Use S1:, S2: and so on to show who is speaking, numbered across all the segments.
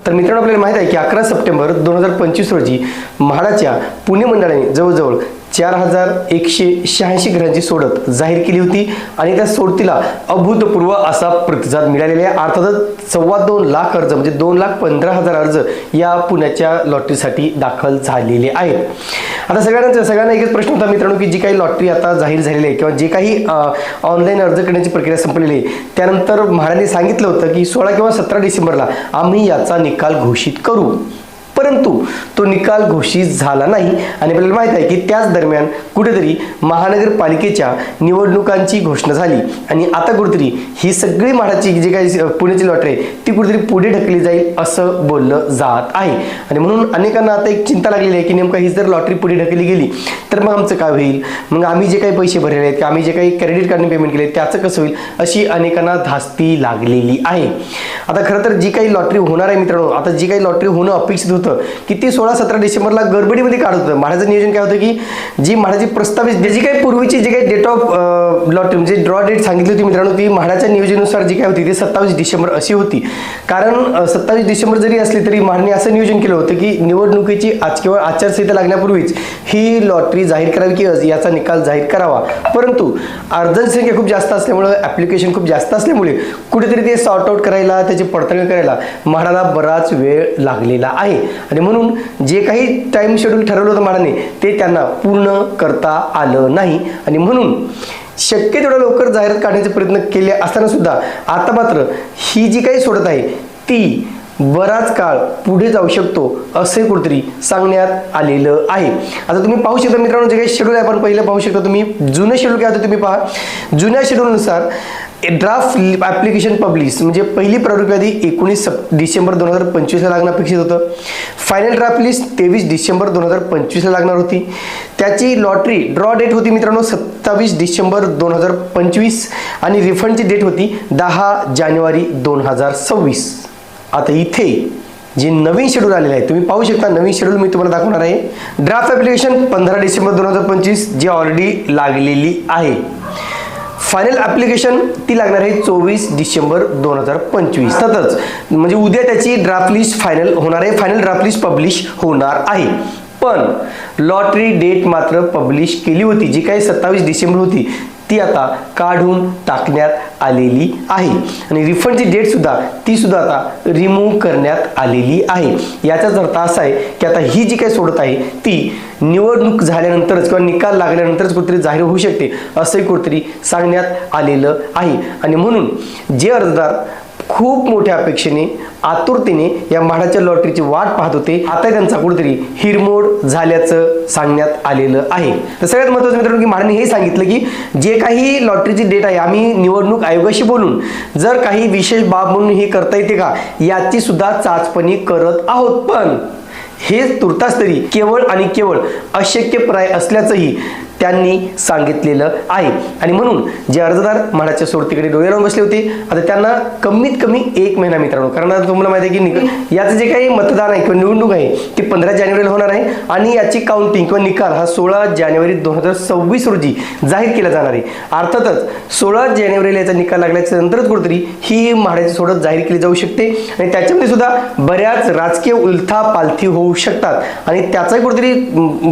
S1: तर मित्रांनो, आपल्याला माहित आहे की 11 सप्टेंबर 2025 रोजी म्हाडाच्या पुणे मंडळाने जवळजवळ 4186 घरांची सोडत जाहीर केली होती आणि त्या सोडतीला अभूतपूर्व असा प्रतिसाद मिळालेला आहे. अर्थातच 2.25 लाख अर्ज म्हणजे 2,15,000 अर्ज या पुण्याच्या लॉटरीसाठी दाखल झालेले आहेत. आता सगळ्यांना एकच प्रश्न होता मित्रांनो की जी काही लॉटरी आता जाहीर झालेली आहे किंवा जे काही ऑनलाईन अर्ज करण्याची प्रक्रिया संपलेली आहे, त्यानंतर म्हाडाने सांगितलं होतं की 16 किंवा 17 डिसेंबरला आम्ही याचा निकाल घोषित करू, परंतु तो निकाल घोषित झाला नाही. आणि आपल्याला माहित आहे की त्याच दरम्यान कुठेतरी महानगरपालिकेच्या निवडणुकांची घोषणा झाली आणि आता कुठेतरी ही सगळी म्हाडाची जी काही पुण्याची लॉटरी आहे ती कुठेतरी पुढे ढकलली जाईल असं बोललं जात आहे. आणि म्हणून अनेकांना आता एक चिंता लागलेली आहे की नेमका ही जर लॉटरी पुढे ढकलली गेली तर मग आमचं काय होईल, मग आम्ही जे काही पैसे भरलेले आहेत, आम्ही जे काही क्रेडिट कार्डने पेमेंट केले त्याचं कसं होईल, अशी अनेकांना धास्ती लागलेली आहे. आता खरं तर जी काही लॉटरी होणार आहे मित्रांनो, आता जी काही लॉटरी होणं अपेक्षित होतं की ती 16-17 डिसेंबरला गडबडीमध्ये काढत होतं. म्हाडाचं नियोजन काय होतं की जी म्हाडाची प्रस्तावित जी काही पूर्वीची जी काही डेट ऑफ लॉटरी म्हणजे ड्रॉ डेट सांगितली होती मित्रांनो, ती म्हाडाच्या नियोजनानुसार जी काय होती ती 27 डिसेंबर अशी होती. कारण 27 डिसेंबर जरी असली तरी म्हाडाने असं नियोजन केलं होतं की निवडणुकीची केवळ आचारसंहिता लागण्यापूर्वीच ही लॉटरी जाहीर करावी की याचा निकाल जाहीर करावा. परंतु अर्जांची संख्या खूप जास्त असल्यामुळे ॲप्लिकेशन खूप जास्त असल्यामुळे कुठेतरी ते सॉर्ट आउट करायला, त्याची पडताळणी करायला म्हाडाला बराच वेळ लागलेला आहे. आणि म्हणून जे काही टाइम शेड्यूल ठरवलं होतं म्हाडाने ते त्यांना पूर्ण करता आलं नाही. आणि म्हणून शक्य तेवढा लवकर जाहिरात काढण्याचे प्रयत्न केले असताना सुद्धा आता मात्र ही जी काही सोडत आहे ती बराच काळ पुढे जाऊ शकतो असे कुठेतरी सांगण्यात आलेलं आहे. आता तुम्ही पाहू शकता मित्रांनो, जे काही शेड्यूल आहे आपण पहिलं पाहू शकता. तुम्ही जुनं शेड्यूल काय होतं तुम्ही पहा. जुन्या शेड्यूलनुसार ड्राफ्ट ॲप्लिकेशन पब्लिश म्हणजे पहिली प्रारूप यादी 19 डिसेंबर 2025 लागणं अपेक्षित होतं. फायनल ड्राफ्ट लिस्ट 23 डिसेंबर 2025 लागणार होती. त्याची लॉटरी ड्रॉ डेट होती मित्रांनो 27 डिसेंबर 2025 आणि रिफंडची डेट होती 10 जानेवारी 2026. आता इथे जे नवीन शेड्यूल आलेलं आहे तुम्ही पाहू शकता. नवीन शेड्यूल मी तुम्हाला दाखवणार आहे. ड्राफ्ट ॲप्लिकेशन 15 डिसेंबर 2025 जी ऑलरेडी लागलेली आहे. फायनल ॲप्लिकेशन ती लागणार आहे 24 डिसेंबर 2025. तसंच म्हणजे उद्या त्याची ड्राफ्ट लिस्ट फायनल होणार आहे. फायनल ड्राफ्ट लिस्ट पब्लिश होणार आहे. पण लॉटरी डेट मात्र पब्लिश केली होती जी काही 27 डिसेंबर होती ती आता काढून टाकण्यात आलेली आहे. आणि रिफंडची डेट सुद्धा ती सुद्धा आता रिमूव्ह करण्यात आलेली आहे. याचाच अर्थ असा आहे की आता ही जी काही सोडत आहे ती निवडणूक झाल्यानंतरच किंवा निकाल लागल्यानंतरच कुठेतरी जाहीर होऊ शकते असंही कुठेतरी सांगण्यात आलेलं आहे. आणि म्हणून जे अर्जदार खूप मोठ्या अपेक्षेने आतुरतेने या म्हाडाच्या लॉटरीची वाट पाहत होते आता त्यांचा कुठेतरी हिरमोड झाल्याचं सांगण्यात आलेलं आहे. तर सगळ्यात महत्त्वाचं मित्रांनो की म्हाडाने हे सांगितलं की जे काही लॉटरीची डेट आहे आम्ही निवडणूक आयोगाशी बोलून जर काही विशेष बाब म्हणून हे करता येते का याची सुद्धा चाचपणी करत आहोत. पण हे तुर्तास तरी केवळ आणि केवळ अशक्यप्राय असल्याचंही त्यांनी सांगितलेलं आहे. आणि म्हणून जे अर्जदार म्हाडाच्या सोडतीकडे डोळे लावून बसले होते आता त्यांना कमीत कमी 1 महिना मित्रांनो, कारण आता तुम्हाला माहिती आहे की याचं जे काही मतदान आहे किंवा निवडणूक आहे ती 15 जानेवारीला होणार आहे आणि याची काउंटिंग किंवा निकाल हा 16 जानेवारी 2026 रोजी जाहीर केला जाणार आहे. अर्थातच 16 जानेवारीला याचा निकाल लागल्याच्या नंतरच कुठेतरी ही म्हाडाची सोडत जाहीर केली जाऊ शकते आणि त्याच्यामध्ये सुद्धा बऱ्याच राजकीय उलथापालथी होऊ शकतात आणि त्याचाही कुठेतरी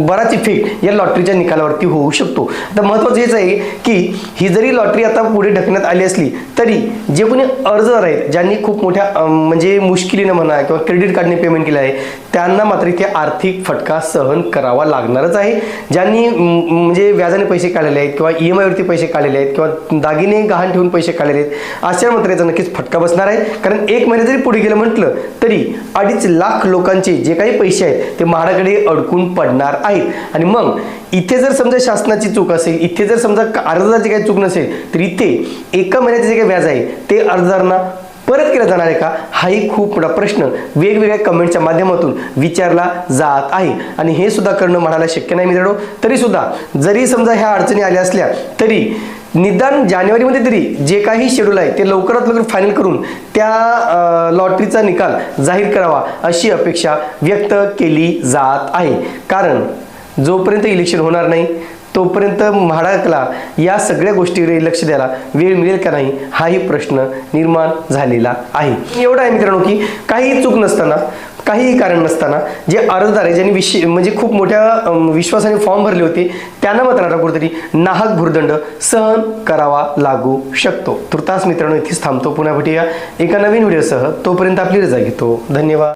S1: बराच इफेक्ट या लॉटरीच्या निकालावरती होऊ शकतो. आता महत्त्वाचं हेच आहे की ही जरी लॉटरी आता पुढे ढकलण्यात आली असली तरी जे कोणी अर्जदार आहेत ज्यांनी खूप मोठ्या म्हणजे मुश्किलीने म्हणा किंवा क्रेडिट कार्डने पेमेंट केलं आहे त्यांना मात्र इथे आर्थिक फटका सहन करावा लागणारच आहे. ज्यांनी म्हणजे व्याजाने पैसे काढलेले आहेत किंवा EMI वरती पैसे काढलेले आहेत किंवा दागिने गहाण ठेवून पैसे काढलेले आहेत अशा मात्र याचा नक्कीच फटका बसणार आहे. कारण 1 महिना जरी पुढे गेलं म्हटलं तरी 2.5 लाख लोकांचे जे काही पैसे आहेत ते म्हाडाकडे अडकून पडणार आहेत. आणि मग इथे जर समजा शासनाची चूक असेल, इथे जर समजा अर्जदाराची काही चूक नसेल तर इथे 1 महिन्याचे जे काही व्याज आहे ते अर्जदारांना परत केलं जाणार आहे का हाही खूप मोठा प्रश्न वेगवेगळ्या कमेंटच्या माध्यमातून विचारला जात आहे. आणि हे सुद्धा करणं म्हणायला शक्य नाही मित्रांनो. तरी सुद्धा जरी समजा ह्या अडचणी आल्या असल्या तरी निदान जानेवारीमध्ये तरी जे काही शेड्यूल आहे ते लवकरात लवकर फायनल करून त्या लॉटरीचा निकाल जाहीर करावा अशी अपेक्षा व्यक्त केली जात आहे. कारण जोपर्यंत इलेक्शन होणार नाही तोपर्यंत म्हाडाला या सगळ्या गोष्टीकडे लक्ष द्यायला वेळ मिळेल का नाही हाही प्रश्न निर्माण झालेला आहे. एवढं आहे मित्रांनो की काही चूक नसताना, काहीही कारण नसताना जे अर्जदार आहे ज्यांनी म्हणजे खूप मोठ्या विश्वासाने फॉर्म भरले होते त्यांना मात्र आता कुठेतरी नाहक भुर्दंड सहन करावा लागू शकतो. तुर्तास मित्रांनो इथेच थांबतो. पुन्हा भेटूया एका नवीन व्हिडिओसह. तोपर्यंत आपली रजा घेतो. धन्यवाद.